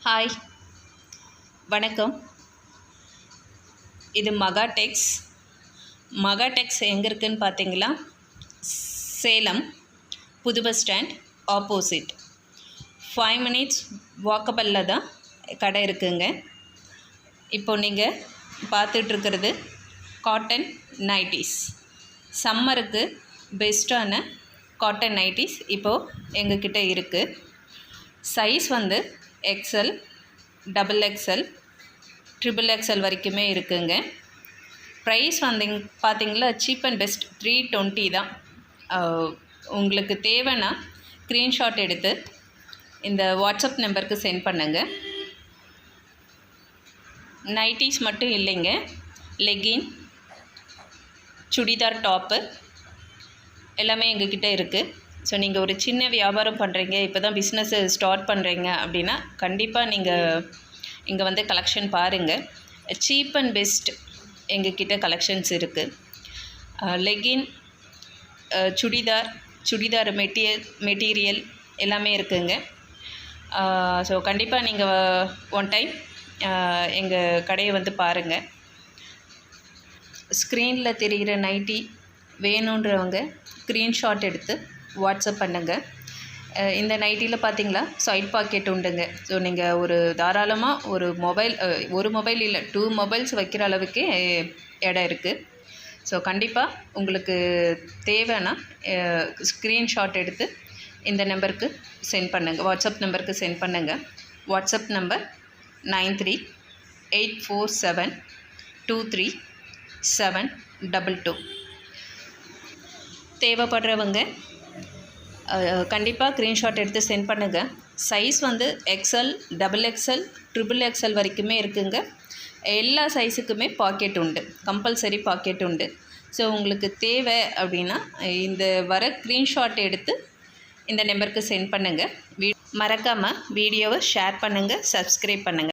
Hi வணக்கம். இது மகா டெக்ஸ் எங்கே இருக்குதுன்னு பார்த்தீங்களா? சேலம் புது பஸ் ஸ்டாண்ட் ஆப்போசிட் 5 minutes வாக்கபல்ல தான் கடை இருக்குங்க. இப்போ நீங்கள் பார்த்துட்ருக்கிறது காட்டன் நைட்டிஸ், சம்மருக்கு பெஸ்ட்டான காட்டன் நைட்டிஸ் இப்போது எங்ககிட்ட இருக்குது. சைஸ் வந்து XL, XXL, XXL வரைக்குமே இருக்குங்க. ப்ரைஸ் வந்து பார்த்தீங்களா, சீப் அண்ட் பெஸ்ட் 320 தான். உங்களுக்கு தேவைன்னா ஸ்க்ரீன்ஷாட் எடுத்து இந்த வாட்ஸ்அப் நம்பருக்கு சென்ட் பண்ணுங்கள். நைட்டிஸ் மட்டும் இல்லைங்க, லெகின், சுடிதார் டாப்பு எல்லாமே எங்ககிட்ட இருக்குது. ஸோ நீங்கள் ஒரு சின்ன வியாபாரம் பண்ணுறீங்க, இப்போ தான் பிஸ்னஸ்ஸு ஸ்டார்ட் பண்ணுறீங்க அப்படின்னா கண்டிப்பாக நீங்கள் இங்கே வந்து கலெக்ஷன் பாருங்கள். சீப் அண்ட் பெஸ்ட் எங்ககிட்ட கலெக்ஷன்ஸ் இருக்குது. லெகின், சுடிதார் மெட்டீரியல் எல்லாமே இருக்குங்க. ஸோ கண்டிப்பாக நீங்கள் ஒன் டைம் எங்கள் கடையை வந்து பாருங்கள். ஸ்க்ரீனில் தெரிகிற நைட்டி வேணுன்றவங்க ஸ்க்ரீன்ஷாட் எடுத்து வாட்ஸ்அப் பண்ணுங்கள். இந்த நைட்டியில் பார்த்தீங்களா சைட் பாக்கெட் உண்டுங்க. ஸோ நீங்கள் ஒரு தாராளமாக ஒரு மொபைல் இல்லை 2 மொபைல்ஸ் வைக்கிற அளவுக்கே இடம் இருக்குது. ஸோ கண்டிப்பாக உங்களுக்கு தேவைன்னா ஸ்க்ரீன்ஷாட் எடுத்து இந்த நம்பருக்கு சென்ட் பண்ணுங்கள், வாட்ஸ்அப் நம்பருக்கு சென்ட் பண்ணுங்கள். WhatsApp number 9384723722. தேவைப்படுறவங்க கண்டிப்பாக ஸ்க்ரீன்ஷாட் எடுத்து சென்ட் பண்ணுங்கள். சைஸ் வந்து XL, XXL, XXL வரைக்குமே இருக்குங்க. எல்லா சைஸுக்குமே பாக்கெட் உண்டு, கம்பல்சரி பாக்கெட் உண்டு. ஸோ உங்களுக்கு தேவை அப்படின்னா இந்த வர ஸ்க்ரீன்ஷாட் எடுத்து இந்த நம்பருக்கு சென்ட் பண்ணுங்கள். மறக்காமல் வீடியோவை ஷேர் பண்ணுங்கள், சப்ஸ்கிரைப் பண்ணுங்கள்.